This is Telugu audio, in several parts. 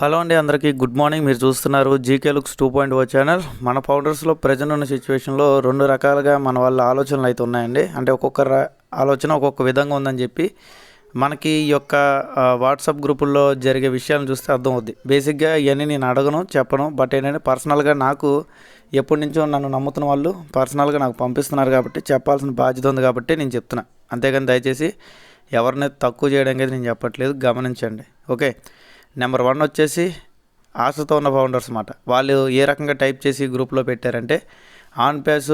హలో అండి, అందరికీ గుడ్ మార్నింగ్. మీరు చూస్తున్నారు జీకే లుక్స్ 2.0 ఛానల్. మన ఫౌండర్స్లో ప్రజెంట్ ఉన్న సిచ్యువేషన్లో రెండు రకాలుగా మన వాళ్ళ ఆలోచనలు అయితే ఉన్నాయండి. అంటే ఆలోచన ఒక్కొక్క విధంగా ఉందని చెప్పి మనకి ఈ యొక్క వాట్సాప్ గ్రూపుల్లో జరిగే విషయాలను చూస్తే అర్థమవుద్ది. బేసిక్గా ఇవన్నీ నేను అడగను, చెప్పను. బట్ ఏంటంటే పర్సనల్గా నాకు ఎప్పటి నుంచో నన్ను నమ్ముతున్న వాళ్ళు పర్సనల్గా నాకు పంపిస్తున్నారు కాబట్టి చెప్పాల్సిన బాధ్యత ఉంది కాబట్టి నేను చెప్తున్నా. అంతేగాని దయచేసి ఎవరిని తక్కువ చేయడానికి అయితే నేను చెప్పట్లేదు, గమనించండి. ఓకే, నెంబర్ 1 వచ్చేసి ఆశతో ఉన్న ఫౌండర్స్ మాట. వాళ్ళు ఏ రకంగా టైప్ చేసి గ్రూప్లో పెట్టారంటే, ఆన్ ప్యాస్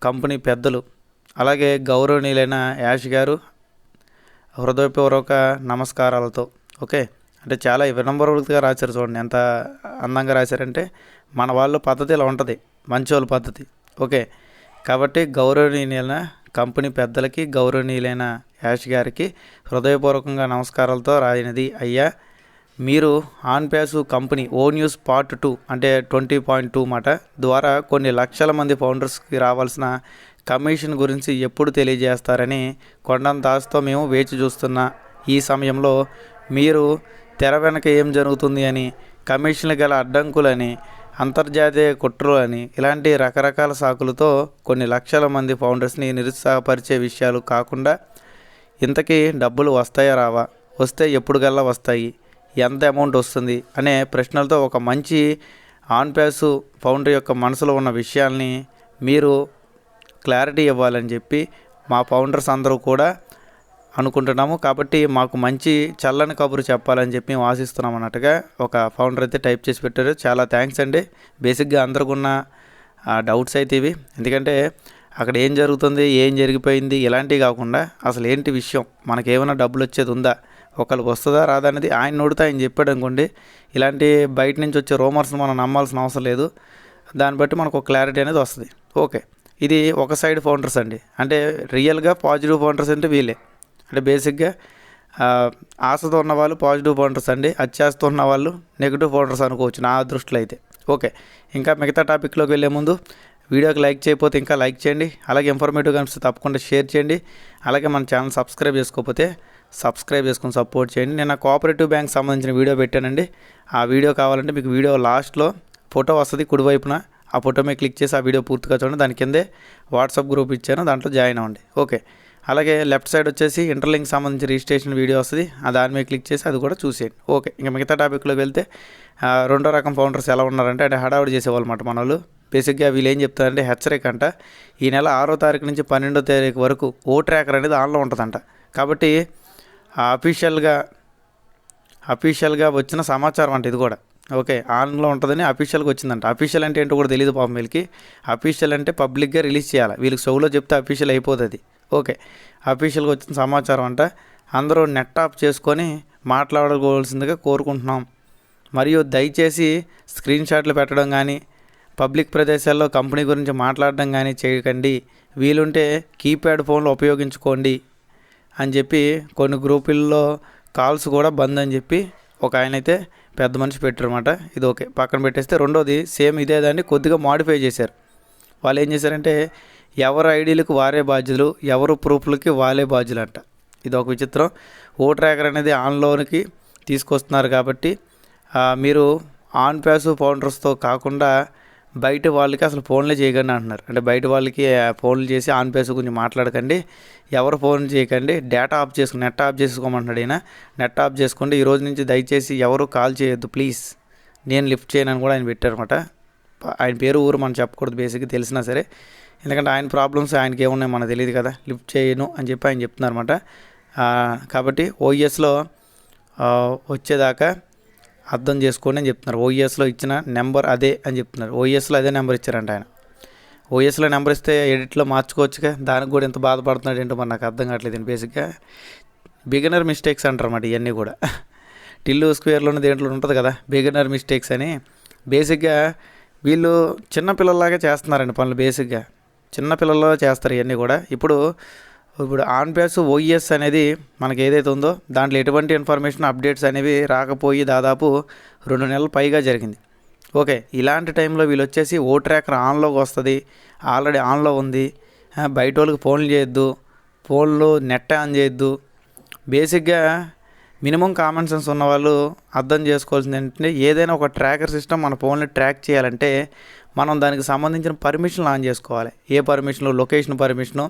కంపెనీ పెద్దలు అలాగే గౌరవనీయులైన యాష్ గారు హృదయపూర్వక నమస్కారాలతో. ఓకే, అంటే చాలా వినమ్రతగా రాశారు. చూడండి ఎంత అందంగా రాశారంటే, మన వాళ్ళ పద్ధతి ఇలా ఉంటుంది, మంచోళ్ళ పద్ధతి. ఓకే, కాబట్టి గౌరవనీయులైన కంపెనీ పెద్దలకి, గౌరవనీయులైన యాష్ గారికి హృదయపూర్వకంగా నమస్కారాలతో రాయినది. అయ్యా, మీరు ఆన్ ప్యాస్ కంపెనీ ఓ న్యూస్ పార్ట్ 2 అంటే 20.2 మాట ద్వారా కొన్ని లక్షల మంది ఫౌండర్స్కి రావాల్సిన కమిషన్ గురించి ఎప్పుడు తెలియజేస్తారని కొండంత ఆశతో మేము వేచి చూస్తున్న ఈ సమయంలో మీరు తెర వెనక ఏం జరుగుతుంది అని, కమిషన్లు గల అడ్డంకులని, అంతర్జాతీయ కుట్రలు ఇలాంటి రకరకాల సాకులతో కొన్ని లక్షల మంది ఫౌండర్స్ని నిరుత్సాహపరిచే విషయాలు కాకుండా, ఇంతకీ డబ్బులు వస్తాయా రావా, వస్తే ఎప్పుడుగల్లా వస్తాయి, ఎంత అమౌంట్ వస్తుంది అనే ప్రశ్నలతో ఒక మంచి ఆన్ ప్యాస్ ఫౌండర్ యొక్క మనసులో ఉన్న విషయాల్ని మీరు క్లారిటీ ఇవ్వాలని చెప్పి మా ఫౌండర్స్ అందరూ కూడా అనుకుంటున్నాము. కాబట్టి మాకు మంచి చల్లని కబురు చెప్పాలని చెప్పి మేము ఆశిస్తున్నాం అన్నట్టుగా ఒక ఫౌండర్ అయితే టైప్ చేసి పెట్టారు. చాలా థ్యాంక్స్ అండి. బేసిక్గా అందరికి ఉన్న డౌట్స్ అయితే ఇవి. ఎందుకంటే అక్కడ ఏం జరుగుతుంది, ఏం జరిగిపోయింది ఇలాంటివి కాకుండా అసలు ఏంటి విషయం, మనకేమైనా డబ్బులు వచ్చేది ఉందా, ఒకరికి వస్తుందా రాదా అనేది ఆయన నోడితే ఆయన చెప్పాడు అనుకోండి. ఇలాంటి బయట నుంచి వచ్చే రూమర్స్ని మనం నమ్మాల్సిన అవసరం లేదు. దాన్ని బట్టి మనకు ఒక క్లారిటీ అనేది వస్తుంది. ఓకే, ఇది ఒక సైడ్ ఫౌండర్స్ అండి. అంటే రియల్గా పాజిటివ్ ఫౌండర్స్ అంటే వీళ్ళే. అంటే బేసిక్గా ఆశతో ఉన్న వాళ్ళు పాజిటివ్ ఫౌండర్స్ అండి, అత్యాశతో ఉన్న వాళ్ళు నెగిటివ్ ఫౌండర్స్ అనుకోవచ్చు నా దృష్టిలో అయితే. ఓకే, ఇంకా మిగతా టాపిక్లోకి వెళ్ళే ముందు వీడియోకి లైక్ చేయకపోతే ఇంకా లైక్ చేయండి. అలాగే ఇన్ఫర్మేటివ్గా అనిపిస్తే తప్పకుండా షేర్ చేయండి. అలాగే మన ఛానల్ సబ్స్క్రైబ్ చేసుకోకపోతే సబ్స్క్రైబ్ చేసుకొని సపోర్ట్ చేయండి. నేను కోఆపరేటివ్ బ్యాంక్ సంబంధించిన వీడియో పెట్టానండి. ఆ వీడియో కావాలంటే మీకు వీడియో లాస్ట్లో ఫోటో వస్తుంది కుడివైపున. ఆ ఫోటో మీద క్లిక్ చేసి ఆ వీడియో పూర్తిగా చూడండి. దాని కిందే వాట్సాప్ గ్రూప్ ఇచ్చాను, దాంట్లో జాయిన్ అవ్వండి. ఓకే, అలాగే లెఫ్ట్ సైడ్ వచ్చేసి ఇంటర్లింక్ సంబంధించి రిజిస్ట్రేషన్ వీడియో వస్తుంది, దాని మీద క్లిక్ చేసి అది కూడా చూసేయండి. ఓకే, ఇంకా మిగతా టాపిక్లోకి వెళ్తే రెండో రకం ఫౌండర్స్ ఎలా ఉన్నారంటే, అంటే హడావుడి చేసేవాళ్ళు మాట మన వాళ్ళు. బేసిక్గా వీళ్ళు ఏం చెప్తారంటే, హెచ్చరిక అంట, ఈ నెల 6వ తారీఖు నుంచి 12వ తారీఖు వరకు ఓ ట్రాకర్ అనేది ఆన్లో ఉంటుందంట. కాబట్టి అఫీషియల్గా వచ్చిన సమాచారం అంటే ఇది కూడా. ఓకే, ఆన్లో ఉంటుందని అఫీషియల్గా వచ్చిందంట. అఫీషియల్ అంటే ఏంటో కూడా తెలియదు పాపం వీళ్ళకి. అఫీషియల్ అంటే పబ్లిక్గా రిలీజ్ చేయాలి, వీళ్ళకి షోలో చెప్తే అఫీషియల్ అయిపోతుంది. ఓకే, అఫీషియల్గా వచ్చిన సమాచారం అంట. అందరూ నెట్ ఆఫ్ చేసుకొని మాట్లాడుకోవాల్సిందిగా కోరుకుంటున్నాం. మరియు దయచేసి స్క్రీన్ షాట్లు పెట్టడం కానీ, పబ్లిక్ ప్రదేశాల్లో కంపెనీ గురించి మాట్లాడడం కానీ చేయకండి. వీలుంటే కీప్యాడ్ ఫోన్లు ఉపయోగించుకోండి అని చెప్పి కొన్ని గ్రూపుల్లో కాల్స్ కూడా బంద్ అని చెప్పి ఒక ఆయన అయితే పెద్ద మనిషి పెట్టారన్నమాట. ఇది ఓకే, పక్కన పెట్టేస్తే రెండోది సేమ్ ఇదే దాన్ని కొద్దిగా మాడిఫై చేశారు. వాళ్ళు ఏం చేశారంటే, ఎవరు ఐడీలకు వారే బాధ్యులు, ఎవరు ప్రూఫ్లకి వాళ్ళే బాధ్యులు అంట. ఇది ఒక విచిత్రం. ఓ ట్రాకర్ అనేది ఆన్లోనికి తీసుకొస్తున్నారు కాబట్టి మీరు ఆన్ ప్యాస్ ఫౌండర్స్తో కాకుండా బయట వాళ్ళకి అసలు ఫోన్లే చేయకండి అంటున్నారు. అంటే బయట వాళ్ళకి ఫోన్లు చేసి ఆన్ ప్యాస్ గురించి మాట్లాడకండి, ఎవరు ఫోన్ చేయకండి, డేటా ఆఫ్ చేసుకుని నెట్ ఆఫ్ చేసుకోమంటున్నాడు ఈయన. నెట్ ఆఫ్ చేసుకోండి, ఈ రోజు నుంచి దయచేసి ఎవరు కాల్ చేయొద్దు ప్లీజ్, నేను లిఫ్ట్ చేయనని కూడా ఆయన పెట్టారన్నమాట. ఆయన పేరు ఊరు మనం చెప్పకూడదు బేసిక్గా, తెలిసినా సరే. ఎందుకంటే ఆయన ప్రాబ్లమ్స్ ఆయనకి ఏమున్నాయి మనకు తెలియదు కదా, లిఫ్ట్ చేయను అని చెప్పి ఆయన చెప్తున్నారన్నమాట. కాబట్టి ఓఎస్లో వచ్చేదాకా అర్థం చేసుకోండి అని చెప్తున్నారు. ఓఎస్లో ఇచ్చిన నెంబర్ అదే అని చెప్తున్నారు. ఓఎస్లో అదే నెంబర్ ఇచ్చారంట ఆయన. ఓఎస్లో నెంబర్ ఇస్తే ఎడిట్లో మార్చుకోవచ్చుగా, దానికి కూడా ఎంత బాధపడుతున్నాడు ఏంటో మరి నాకు అర్థం కావట్లేదు. బేసిక్గా బిగినర్ మిస్టేక్స్ అంటారు అన్నమాట ఇవన్నీ కూడా. టిల్లు స్క్వేర్లోనే దేంట్లో ఉంటుంది కదా బిగినర్ మిస్టేక్స్ అని. బేసిక్గా వీళ్ళు చిన్నపిల్లల్లాగా చేస్తున్నారండి పనులు. బేసిక్గా చిన్నపిల్లల్లో చేస్తారు ఇవన్నీ కూడా. ఇప్పుడు ఆన్ ప్యాస్ ఓఎస్ అనేది మనకి ఏదైతే ఉందో దాంట్లో ఎటువంటి ఇన్ఫర్మేషన్ అప్డేట్స్ అనేవి రాకపోయి దాదాపు 2 నెలలు పైగా జరిగింది. ఓకే, ఇలాంటి టైంలో వీళ్ళు వచ్చేసి ఓ ట్రాకర్ ఆన్లోకి వస్తుంది, ఆల్రెడీ ఆన్లో ఉంది, బయట వాళ్ళకి ఫోన్లు చేయొద్దు, ఫోన్లు నెట్ ఆన్ చేయొద్దు. బేసిక్గా మినిమం కామన్ సెన్స్ ఉన్నవాళ్ళు అర్థం చేసుకోవాల్సింది ఏంటంటే, ఏదైనా ఒక ట్రాకర్ సిస్టమ్ మన ఫోన్ని ట్రాక్ చేయాలంటే మనం దానికి సంబంధించిన పర్మిషన్లు ఆన్ చేసుకోవాలి. ఏ పర్మిషన్లు, location permission,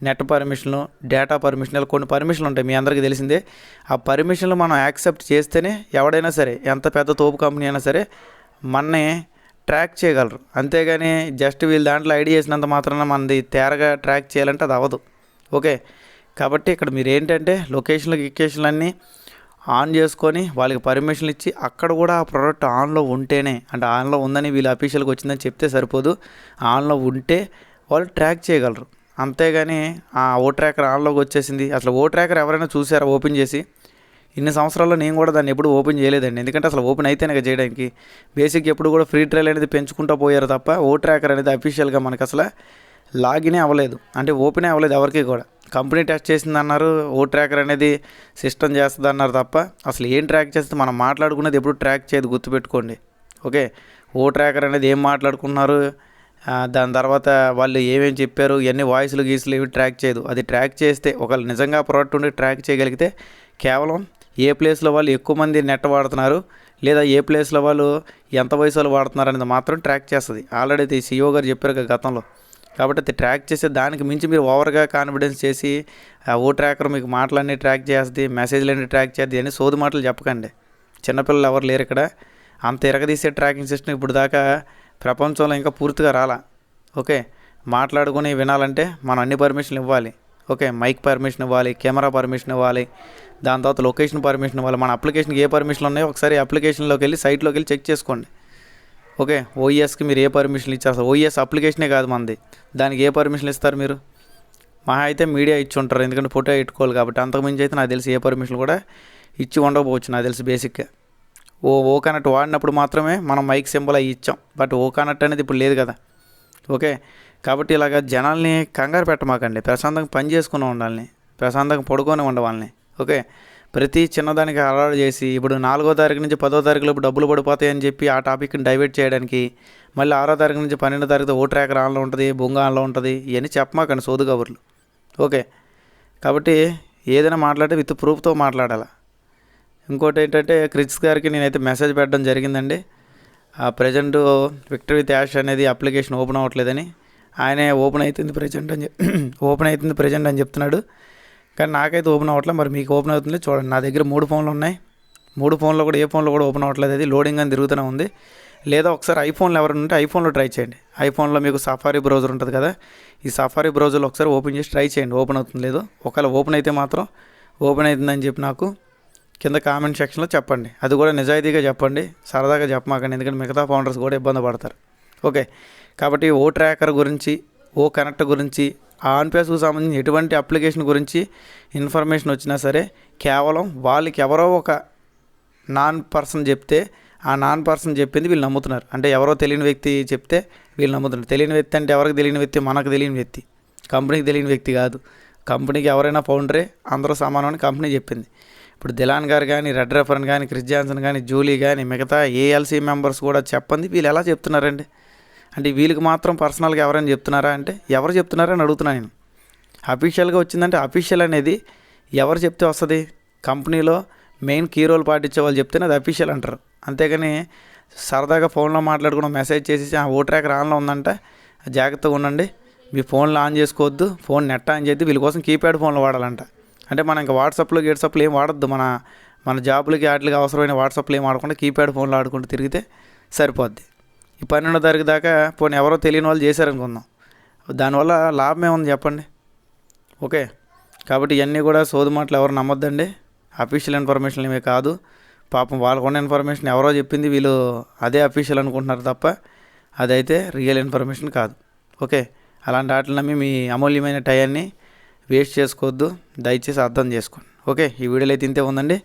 net permission, data permission, ఇలా కొన్ని పర్మిషన్లు ఉంటాయి, మీ అందరికీ తెలిసిందే. ఆ పర్మిషన్లు మనం యాక్సెప్ట్ చేస్తేనే ఎవడైనా సరే, ఎంత పెద్ద తోపు కంపెనీ అయినా సరే మనని ట్రాక్ చేయగలరు. అంతేగాని జస్ట్ వీళ్ళు దాంట్లో ఐడి చేసినంత మాత్రాన మనది తేరగా ట్రాక్ చేయాలంటే అది అవ్వదు. ఓకే, కాబట్టి ఇక్కడ మీరు ఏంటంటే లొకేషన్లు అన్నీ ఆన్ చేసుకొని వాళ్ళకి పర్మిషన్లు ఇచ్చి, అక్కడ కూడా ఆ ప్రోడక్ట్ ఆన్లో ఉంటేనే, అంటే ఆన్లో ఉందని వీళ్ళు అఫీషియల్గా వచ్చిందని చెప్తే సరిపోదు, ఆన్లో ఉంటే వాళ్ళు ట్రాక్ చేయగలరు. అంతేగాని ఆ ఓ ట్రాకర్ ఆన్లోకి వచ్చేసింది, అసలు ఓ ట్రాకర్ ఎవరైనా చూసారా ఓపెన్ చేసి? ఇన్ని సంవత్సరాల్లో నేను కూడా దాన్ని ఎప్పుడు ఓపెన్ చేయలేదండి, ఎందుకంటే అసలు ఓపెన్ అయితేనే చేయడానికి. బేసిక్ ఎప్పుడు కూడా ఫ్రీ ట్రయల్ అనేది పెంచుకుంటూ పోయారు తప్ప ఓ ట్రాకర్ అనేది అఫీషియల్గా మనకు అసలు లాగినే అవ్వలేదు, అంటే ఓపెనే అవ్వలేదు ఎవరికి కూడా. కంపెనీ టెస్ట్ చేసిందన్నారు, ఓ ట్రాకర్ అనేది సిస్టమ్ చేస్తుంది అన్నారు తప్ప అసలు ఏం ట్రాక్ చేస్తే మనం మాట్లాడుకునేది ఎప్పుడు ట్రాక్ చేయదు, గుర్తుపెట్టుకోండి. ఓకే, ఓ ట్రాకర్ అనేది ఏం మాట్లాడుకున్నారు, దాని తర్వాత వాళ్ళు ఏమేమి చెప్పారు, ఇవన్నీ వాయిస్లు గీసులు ఇవి ట్రాక్ చేయదు. అది ట్రాక్ చేస్తే ఒకవేళ నిజంగా ప్రోడక్ట్ ఉండి ట్రాక్ చేయగలిగితే కేవలం ఏ ప్లేస్లో వాళ్ళు ఎక్కువ మంది నెట్ వాడుతున్నారు, లేదా ఏ ప్లేస్లో వాళ్ళు ఎంత వయసు వాళ్ళు వాడుతున్నారు అనేది మాత్రం ట్రాక్ చేస్తుంది. ఆల్రెడీ అది CEO గారు చెప్పారు గతంలో. కాబట్టి అది ట్రాక్ చేసే దానికి మించి మీరు ఓవర్గా కాన్ఫిడెన్స్ చేసి ఓ ట్రాకర్ మీకు మాటలన్నీ ట్రాక్ చేస్తుంది, మెసేజ్లన్నీ ట్రాక్ చేస్తుంది అని సోది మాటలు చెప్పకండి. చిన్నపిల్లలు ఎవరు లేరు ఇక్కడ. అంత ఎరగదీసే ట్రాకింగ్ సిస్టమ్ ఇప్పుడు దాకా ప్రపంచంలో ఇంకా పూర్తిగా రాలా. ఓకే, మాట్లాడుకుని వినాలంటే మనం అన్ని పర్మిషన్లు ఇవ్వాలి. ఓకే, మైక్ పర్మిషన్ ఇవ్వాలి, కెమెరా పర్మిషన్ ఇవ్వాలి, దాని తర్వాత లొకేషన్ పర్మిషన్ ఇవ్వాలి. మన అప్లికేషన్కి ఏ పర్మిషన్లు ఉన్నాయో ఒకసారి అప్లికేషన్లోకి వెళ్ళి సైట్లోకి వెళ్ళి చెక్ చేసుకోండి. ఓకే, ఓఈఎస్కి మీరు ఏ పర్మిషన్లు ఇచ్చారు? అసలు ఓఈఎస్ అప్లికేషనే కాదు మనది, దానికి ఏ పర్మిషన్లు ఇస్తారు మీరు? మహా అయితే మీడియా ఇచ్చి ఉంటారు, ఎందుకంటే ఫోటో పెట్టుకోవాలి కాబట్టి. అంతకుమించి అయితే నాకు తెలిసి ఏ పర్మిషన్లు కూడా ఇచ్చి ఉండకపోవచ్చు నాకు తెలిసి. బేసిక్గా ఓ కనెక్ట్ వాడినప్పుడు మాత్రమే మనం మైక్ సింబల్ అవి ఇచ్చాం, బట్ ఓ కనెక్ట్ అనేది ఇప్పుడు లేదు కదా. ఓకే, కాబట్టి ఇలాగ జనాల్ని కంగారు పెట్టమాకండి, ప్రశాంతంగా పని చేసుకుని ఉండాలని, ప్రశాంతంగా పడుకొని ఉండవాలని. ఓకే, ప్రతి చిన్నదానికి అలవాటు చేసి ఇప్పుడు 4వ తారీఖు నుంచి 10వ తారీఖులోపు డబ్బులు పడిపోతాయని చెప్పి ఆ టాపిక్ని డైవర్ట్ చేయడానికి, మళ్ళీ 6వ తారీఖు నుంచి 12వ తారీఖు ఓ ట్రాకర్ ఆన్లో ఉంటుంది, బొంగ ఆన్లో ఉంటుంది, ఇవన్నీ చెప్పమాకండి సోదు కబుర్లు. ఓకే, కాబట్టి ఏదైనా మాట్లాడితే విత్ ప్రూఫ్తో మాట్లాడాలి. ఇంకోటి ఏంటంటే క్రిచ్ గారికి నేనైతే మెసేజ్ పెట్టడం జరిగిందండి. ప్రజెంట్ విక్టర్ విత్ యాష్ అనేది అప్లికేషన్ ఓపెన్ అవ్వట్లేదని. ఆయనే ఓపెన్ అవుతుంది ప్రజెంట్ అని చెప్తున్నాడు, కానీ నాకైతే ఓపెన్ అవ్వట్లేదు. మరి మీకు ఓపెన్ అవుతుంది చూడండి. నా దగ్గర 3 ఫోన్లు ఉన్నాయి, 3 ఫోన్లో కూడా ఏ ఫోన్లో కూడా ఓపెన్ అవ్వట్లేదు, అది లోడింగ్ అని తిరుగుతూనే ఉంది. లేదా ఒకసారి ఐఫోన్లో ఎవరైనా ఉంటే ఐఫోన్లో ట్రై చేయండి. ఐఫోన్లో మీకు సఫారీ బ్రౌజర్ ఉంటుంది కదా, ఈ సఫారీ బ్రౌజర్లో ఒకసారి ఓపెన్ చేసి ట్రై చేయండి, ఓపెన్ అవుతుంది లేదు. ఒకవేళ ఓపెన్ అయితే మాత్రం ఓపెన్ అవుతుందని చెప్పి నాకు కింద కామెంట్ సెక్షన్లో చెప్పండి. అది కూడా నిజాయితీగా చెప్పండి, సరదాగా చెప్పమాకండి, ఎందుకంటే మిగతా ఫౌండర్స్ కూడా ఇబ్బంది పడతారు. ఓకే, కాబట్టి ఓ ట్రాకర్ గురించి, ఓ కనెక్ట్ గురించి, ఆన్పేస్కు సంబంధించి ఎటువంటి అప్లికేషన్ గురించి ఇన్ఫర్మేషన్ వచ్చినా సరే కేవలం వాళ్ళకి ఎవరో ఒక నాన్ పర్సన్ చెప్తే, ఆ నాన్ పర్సన్ చెప్పింది వీళ్ళు నమ్ముతున్నారు. అంటే ఎవరో తెలియని వ్యక్తి చెప్తే వీళ్ళు నమ్ముతున్నారు. తెలియని వ్యక్తి అంటే ఎవరికి తెలియని వ్యక్తి? మనకు తెలియని వ్యక్తి, కంపెనీకి తెలియని వ్యక్తి కాదు. కంపెనీకి ఎవరైనా ఫౌండరే, అందరూ సమానమని కంపెనీ చెప్పింది. ఇప్పుడు దిలాన్ గారు కానీ, రెడ్ రెఫరన్ కానీ, క్రిస్ జాన్సన్ కానీ, జూలీ కానీ, మిగతా ఏఎల్సీ మెంబర్స్ కూడా చెప్పండి, వీళ్ళు ఎలా చెప్తున్నారండి? అంటే వీళ్ళకి మాత్రం పర్సనల్గా ఎవరైనా చెప్తున్నారా అంటే ఎవరు చెప్తున్నారని అడుగుతున్నాను నేను. అఫీషియల్గా వచ్చిందంటే అఫీషియల్ అనేది ఎవరు చెప్తే వస్తుంది? కంపెనీలో మెయిన్ కీ రోల్ పాటించే వాళ్ళు చెప్తేనే అది అఫీషియల్ అంటారు. అంతేగాని సరదాగా ఫోన్లో మాట్లాడుకుని మెసేజ్ చేసి ఓ ట్రాకర్ ఆన్లో ఉందంటే జాగ్రత్తగా ఉండండి, మీ ఫోన్లో ఆన్ చేసుకోవద్దు, ఫోన్ నెట్ ఆన్ చేద్ది, వీళ్ళ కోసం కీప్యాడ్ ఫోన్లో వాడాలంట. అంటే మనం ఇంకా వాట్సాప్లో ఏం వాడద్దు, మన జాబులకి వాటికి అవసరమైన వాట్సాప్లో ఏం వాడకుండా కీప్యాడ్ ఫోన్లో ఆడుకుంటూ తిరిగితే సరిపోద్ది. ఈ 12వ తారీఖు దాకా పోనీ ఎవరో తెలియని వాళ్ళు చేశారనుకుందాం, దానివల్ల లాభం ఏముంది చెప్పండి? ఓకే, కాబట్టి ఇవన్నీ కూడా సోదు మాటలు ఎవరు నమ్మొద్దండి, అఫీషియల్ ఇన్ఫర్మేషన్ ఏమీ కాదు. పాపం వాళ్ళకున్న ఇన్ఫర్మేషన్ ఎవరో చెప్పింది వీళ్ళు అదే అఫీషియల్ అనుకుంటున్నారు తప్ప అదైతే రియల్ ఇన్ఫర్మేషన్ కాదు. ఓకే, అలాంటి వాటిని నమ్మి మీ అమూల్యమైన టయాన్ని వేస్ట్ చేసుకోవద్దు, దయచేసి అర్థం చేసుకోండి. ఓకే, ఈ వీడియోలో అయితే ఇంతే ఉందండి.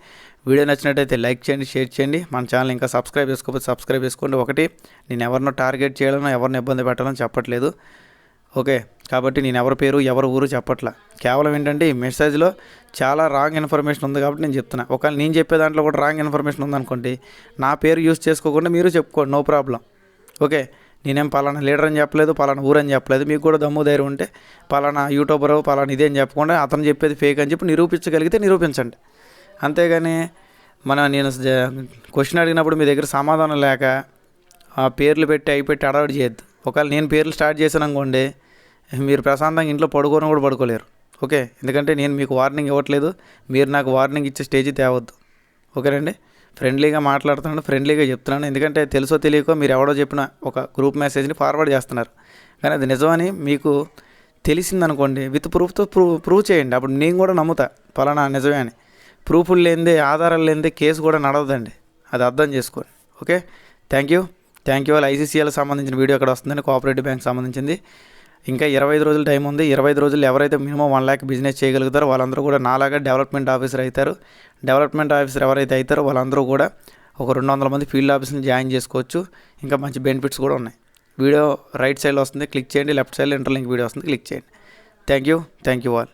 వీడియో నచ్చినట్టయితే లైక్ చేయండి, షేర్ చేయండి. మన ఛానల్ ఇంకా సబ్స్క్రైబ్ చేసుకోకపోతే సబ్స్క్రైబ్ చేసుకోండి. ఒకటి, నేను ఎవరినో టార్గెట్ చేయాలనో ఎవరిని ఇబ్బంది పెట్టాలని చెప్పట్లేదు. ఓకే, కాబట్టి నేను ఎవరి పేరు ఎవరి ఊరు చెప్పట్లా, కేవలం ఏంటంటే ఈ మెసేజ్లో చాలా రాంగ్ ఇన్ఫర్మేషన్ ఉంది కాబట్టి నేను చెప్తున్నా. ఒకవేళ నేను చెప్పే దాంట్లో కూడా రాంగ్ ఇన్ఫర్మేషన్ ఉందనుకోండి, నా పేరు యూజ్ చేసుకోకుండా మీరు చెప్పుకోండి, నో ప్రాబ్లం. ఓకే, నేనేం పలానా లీడర్ అని చెప్పలేదు, పలానా ఊరు అని చెప్పలేదు. మీకు కూడా దమ్ము ధైర్యం ఉంటే పలానా యూట్యూబర్ పలానా ఇదే అని చెప్పకుండా అతను చెప్పేది ఫేక్ అని చెప్పి నిరూపించగలిగితే నిరూపించండి, అంతేగాని నేను క్వశ్చన్ అడిగినప్పుడు మీ దగ్గర సమాధానం లేక ఆ పేర్లు పెట్టి అయిపెట్టి అడవాడు చేయొద్దు. ఒకవేళ నేను పేర్లు స్టార్ట్ చేశాను అనుకోండి, మీరు ప్రశాంతంగా ఇంట్లో పడుకోని కూడా పడుకోలేరు. ఓకే, ఎందుకంటే నేను మీకు వార్నింగ్ ఇవ్వట్లేదు, మీరు నాకు వార్నింగ్ ఇచ్చే స్టేజ్ తేవద్దు. ఓకేనండి, ఫ్రెండ్లీగా మాట్లాడుతున్నాను, ఫ్రెండ్లీగా చెప్తున్నాను. ఎందుకంటే తెలుసో తెలియకో మీరు ఎవడో చెప్పిన ఒక గ్రూప్ మెసేజ్ని ఫార్వర్డ్ చేస్తున్నారు, కానీ అది నిజమని మీకు తెలిసిందనుకోండి, విత్ ప్రూఫ్తో ప్రూవ్ చేయండి. అప్పుడు నేను కూడా నమ్ముతా పలానా నిజమే అని. ప్రూఫ్లు లేనిదే, ఆధారాలు లేనిదే కేసు కూడా నడవదండి, అది అర్థం చేసుకోండి. Okay, thank you all. ICCL సంబంధించిన వీడియో అక్కడ వస్తుందండి, కోఆపరేటివ్ బ్యాంక్ సంబంధించింది. ఇంకా 25 రోజులు టైం ఉంది. 25 రోజులు ఎవరైతే మినిమం 1 lakh బిజినెస్ చేయగలుగుతారో వాళ్ళందరూ కూడా నాలాగా డెవలప్మెంట్ ఆఫీసర్ అవుతారు. డెవలప్మెంట్ ఆఫీసర్ ఎవరైతే అవుతారో వాళ్ళందరూ కూడా ఒక 200 మంది ఫీల్డ్ ఆఫీస్ని జాయిన్ చేసుకోవచ్చు. ఇంకా మంచి బెనిఫిట్స్ కూడా ఉన్నాయి. వీడియో రైట్ సైడ్లో వస్తుంది, క్లిక్ చేయండి. లెఫ్ట్ సైడ్లో ఇంటర్లింక్ వీడియో వస్తుంది, క్లిక్ చేయండి. Thank you all.